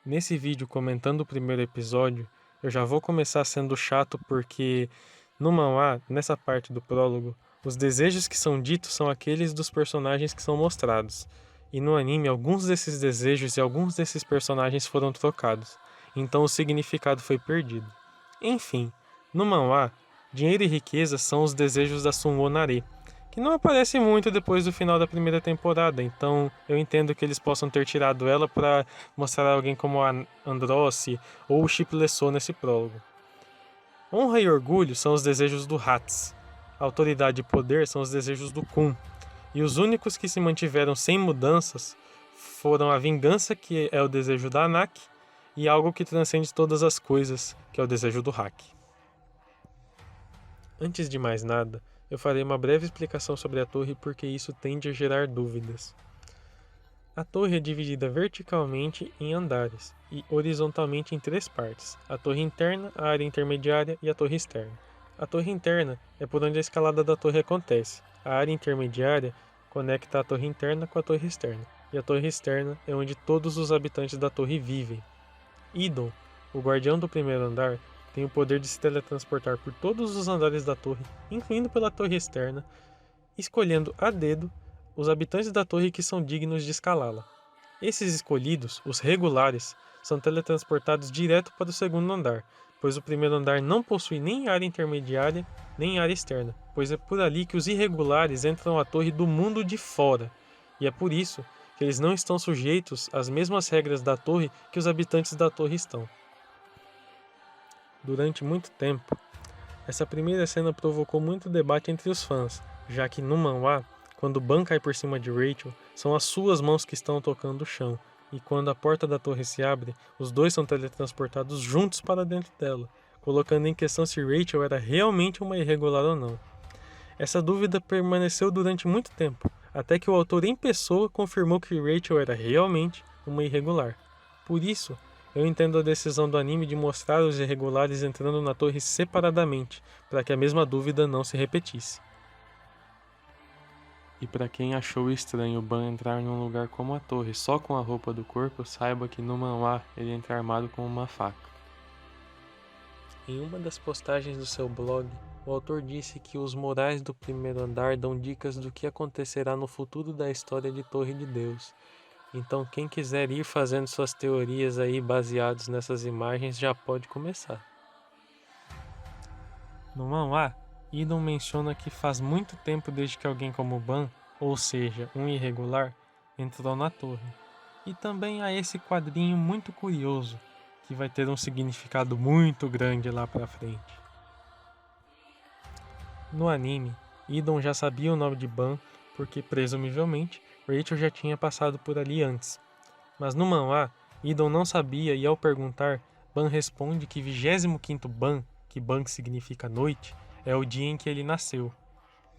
Nesse vídeo comentando o primeiro episódio, eu já vou começar sendo chato porque no manhwa, nessa parte do prólogo, os desejos que são ditos são aqueles dos personagens que são mostrados. E no anime, alguns desses desejos e alguns desses personagens foram trocados. Então o significado foi perdido. Enfim, no manhwa, dinheiro e riqueza são os desejos da Sunwo Nare, que não aparece muito depois do final da primeira temporada, então eu entendo que eles possam ter tirado ela para mostrar alguém como a Androssi ou o Shiplessou nesse prólogo. Honra e orgulho são os desejos do Hats. Autoridade e poder são os desejos do Kun. E os únicos que se mantiveram sem mudanças foram a vingança, que é o desejo da Anak, e algo que transcende todas as coisas, que é o desejo do Haki. Antes de mais nada, eu farei uma breve explicação sobre a torre porque isso tende a gerar dúvidas. A torre é dividida verticalmente em andares e horizontalmente em três partes: a torre interna, a área intermediária e a torre externa. A torre interna é por onde a escalada da torre acontece. A área intermediária conecta a torre interna com a torre externa, e a torre externa é onde todos os habitantes da torre vivem. Idon, o guardião do primeiro andar, tem o poder de se teletransportar por todos os andares da torre, incluindo pela torre externa, escolhendo a dedo os habitantes da torre que são dignos de escalá-la. Esses escolhidos, os regulares, são teletransportados direto para o segundo andar, pois o primeiro andar não possui nem área intermediária nem área externa, pois é por ali que os irregulares entram à torre do mundo de fora, e é por isso que eles não estão sujeitos às mesmas regras da torre que os habitantes da torre estão. Durante muito tempo, essa primeira cena provocou muito debate entre os fãs, já que no manhwa, quando Ban cai por cima de Rachel, são as suas mãos que estão tocando o chão, e quando a porta da torre se abre, os dois são teletransportados juntos para dentro dela, colocando em questão se Rachel era realmente uma irregular ou não. Essa dúvida permaneceu durante muito tempo, até que o autor em pessoa confirmou que Rachel era realmente uma irregular. Por isso, eu entendo a decisão do anime de mostrar os irregulares entrando na torre separadamente, para que a mesma dúvida não se repetisse. E para quem achou estranho o Ban entrar num lugar como a torre só com a roupa do corpo, saiba que no manhwa ele entra armado com uma faca. Em uma das postagens do seu blog, o autor disse que os morais do primeiro andar dão dicas do que acontecerá no futuro da história de Torre de Deus. Então quem quiser ir fazendo suas teorias aí baseadas nessas imagens já pode começar. No manhwa, Idon menciona que faz muito tempo desde que alguém como Ban, ou seja, um irregular, entrou na torre. E também há esse quadrinho muito curioso, que vai ter um significado muito grande lá pra frente. No anime, Idon já sabia o nome de Ban porque, presumivelmente, Rachel já tinha passado por ali antes. Mas no manhwa, Idon não sabia e ao perguntar, Ban responde que 25º Ban, que Ban significa noite, é o dia em que ele nasceu.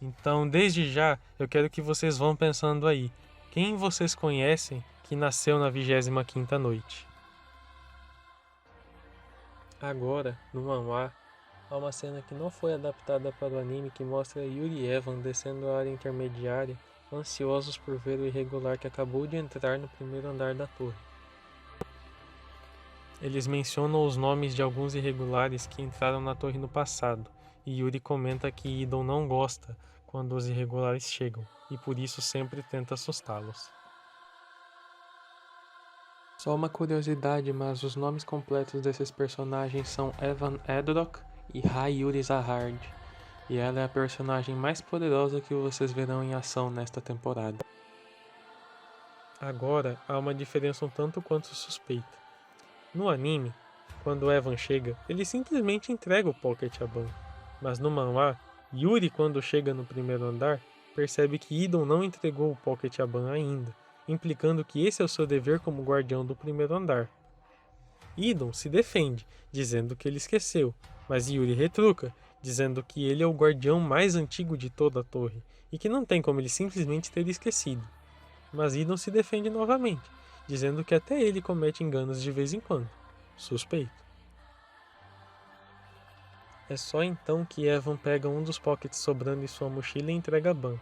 Então, desde já, eu quero que vocês vão pensando aí, quem vocês conhecem que nasceu na 25ª noite? Agora, no manhwa, há uma cena que não foi adaptada para o anime que mostra Yuri e Evan descendo a área intermediária, ansiosos por ver o irregular que acabou de entrar no primeiro andar da torre. Eles mencionam os nomes de alguns irregulares que entraram na torre no passado, e Yuri comenta que Idon não gosta quando os irregulares chegam, e por isso sempre tenta assustá-los. Só uma curiosidade, mas os nomes completos desses personagens são Evan Edrock e Hayuri Zahard, e ela é a personagem mais poderosa que vocês verão em ação nesta temporada. Agora há uma diferença um tanto quanto suspeita. No anime, quando Evan chega, ele simplesmente entrega o Pocket a Ban, mas no manhwa, Yuri, quando chega no primeiro andar, percebe que Idon não entregou o Pocket a Ban ainda, implicando que esse é o seu dever como guardião do primeiro andar. Idon se defende, dizendo que ele esqueceu, mas Yuri retruca, dizendo que ele é o guardião mais antigo de toda a torre, e que não tem como ele simplesmente ter esquecido. Mas Idon se defende novamente, dizendo que até ele comete enganos de vez em quando. Suspeito. É só então que Evan pega um dos pockets sobrando em sua mochila e entrega a Ban.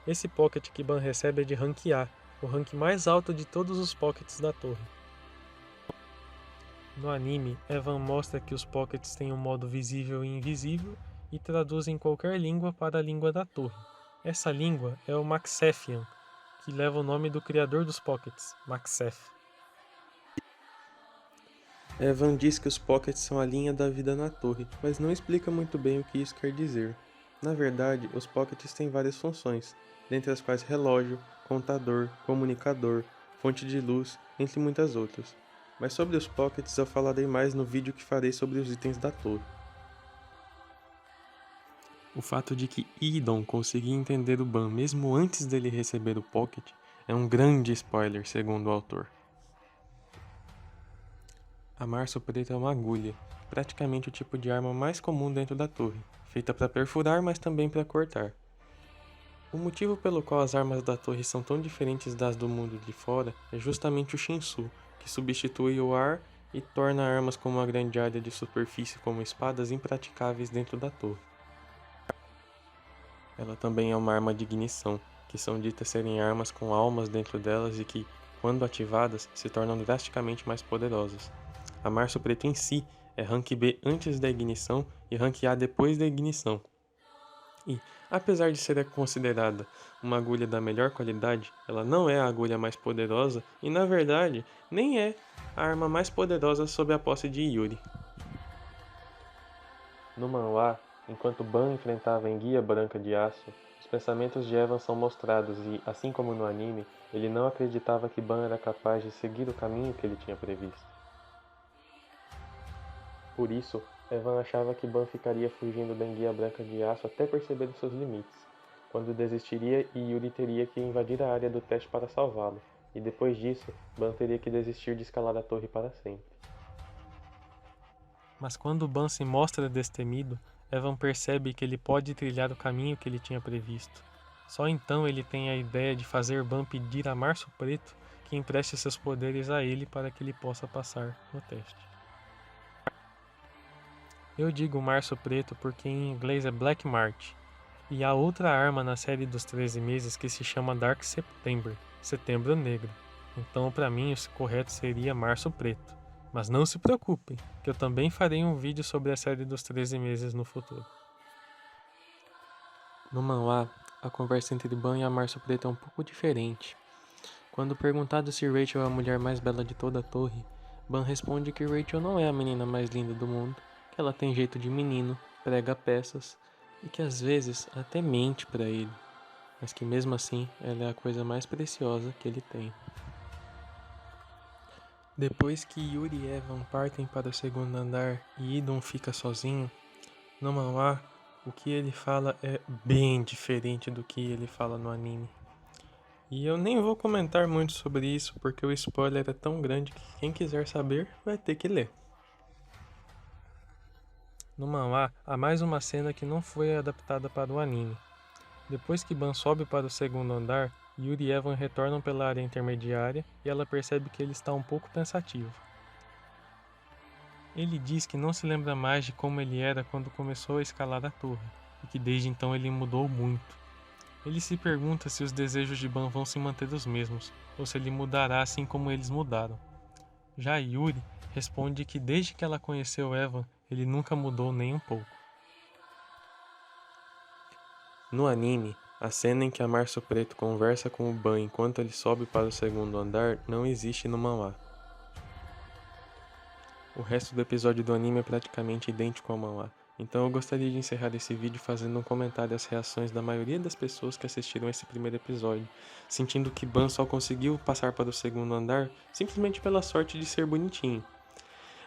Esse pocket que Ban recebe é de rank A, o rank mais alto de todos os pockets da torre. No anime, Evan mostra que os Pockets têm um modo visível e invisível e traduzem qualquer língua para a língua da torre. Essa língua é o Maxefian, que leva o nome do criador dos Pockets, Maxef. Evan diz que os Pockets são a linha da vida na torre, mas não explica muito bem o que isso quer dizer. Na verdade, os Pockets têm várias funções, dentre as quais relógio, contador, comunicador, fonte de luz, entre muitas outras. Mas sobre os Pockets eu falarei mais no vídeo que farei sobre os itens da torre. O fato de que Idon conseguia entender o Ban mesmo antes dele receber o Pocket é um grande spoiler, segundo o autor. A Marso Preta é uma agulha, praticamente o tipo de arma mais comum dentro da torre, feita para perfurar, mas também para cortar. O motivo pelo qual as armas da torre são tão diferentes das do mundo de fora é justamente o Shinsu, que substitui o ar e torna armas como a grande área de superfície como espadas impraticáveis dentro da torre. Ela também é uma arma de ignição, que são ditas serem armas com almas dentro delas e que, quando ativadas, se tornam drasticamente mais poderosas. A Marso Preto em si é Rank B antes da ignição e Rank A depois da ignição. E, apesar de ser considerada uma agulha da melhor qualidade, ela não é a agulha mais poderosa e, na verdade, nem é a arma mais poderosa sob a posse de Yuri. No manhwa, enquanto Ban enfrentava Enguia Branca de Aço, os pensamentos de Evan são mostrados e, assim como no anime, ele não acreditava que Ban era capaz de seguir o caminho que ele tinha previsto. Por isso, Evan achava que Ban ficaria fugindo da Enguia Branca de Aço até perceber os seus limites, quando desistiria e Yuri teria que invadir a área do teste para salvá-lo, e depois disso, Ban teria que desistir de escalar a torre para sempre. Mas quando Ban se mostra destemido, Evan percebe que ele pode trilhar o caminho que ele tinha previsto. Só então ele tem a ideia de fazer Ban pedir a Marso Preto que empreste seus poderes a ele para que ele possa passar no teste. Eu digo Março Preto porque em inglês é Black March, e há outra arma na série dos 13 meses que se chama Dark September, Setembro Negro. Então para mim o correto seria Março Preto. Mas não se preocupem, que eu também farei um vídeo sobre a série dos 13 meses no futuro. No manhwa, a conversa entre Ban e a Marso Preto é um pouco diferente. Quando perguntado se Rachel é a mulher mais bela de toda a torre, Ban responde que Rachel não é a menina mais linda do mundo, que ela tem jeito de menino, prega peças e que às vezes até mente para ele, mas que mesmo assim ela é a coisa mais preciosa que ele tem. Depois que Yuri e Evan partem para o segundo andar e Idon fica sozinho, no manhwa, o que ele fala é bem diferente do que ele fala no anime. E eu nem vou comentar muito sobre isso porque o spoiler é tão grande que quem quiser saber vai ter que ler. No manhwa, há mais uma cena que não foi adaptada para o anime. Depois que Ban sobe para o segundo andar, Yuri e Evan retornam pela área intermediária e ela percebe que ele está um pouco pensativo. Ele diz que não se lembra mais de como ele era quando começou a escalar a torre, e que desde então ele mudou muito. Ele se pergunta se os desejos de Ban vão se manter os mesmos, ou se ele mudará assim como eles mudaram. Já Yuri responde que desde que ela conheceu Evan, ele nunca mudou nem um pouco. No anime, a cena em que a Marso Preto conversa com o Ban enquanto ele sobe para o segundo andar não existe no manhwa. O resto do episódio do anime é praticamente idêntico ao manhwa, então eu gostaria de encerrar esse vídeo fazendo um comentário às reações da maioria das pessoas que assistiram esse primeiro episódio, sentindo que Ban só conseguiu passar para o segundo andar simplesmente pela sorte de ser bonitinho.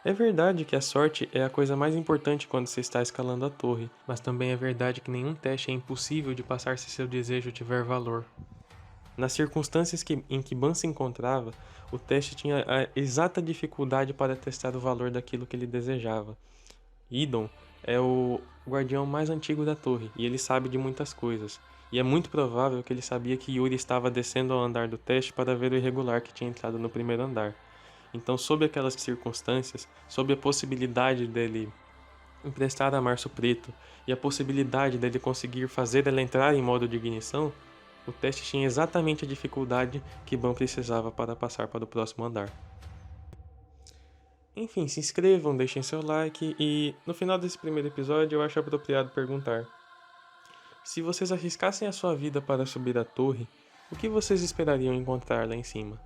É verdade que a sorte é a coisa mais importante quando se está escalando a torre, mas também é verdade que nenhum teste é impossível de passar se seu desejo tiver valor. Nas circunstâncias em que Ban se encontrava, o teste tinha a exata dificuldade para testar o valor daquilo que ele desejava. Idon é o guardião mais antigo da torre e ele sabe de muitas coisas, e é muito provável que ele sabia que Yuri estava descendo ao andar do teste para ver o irregular que tinha entrado no primeiro andar. Então, sob aquelas circunstâncias, sob a possibilidade dele emprestar a Março Preto e a possibilidade dele conseguir fazer ela entrar em modo de ignição, o teste tinha exatamente a dificuldade que Ban precisava para passar para o próximo andar. Enfim, se inscrevam, deixem seu like e no final desse primeiro episódio eu acho apropriado perguntar: se vocês arriscassem a sua vida para subir a torre, o que vocês esperariam encontrar lá em cima?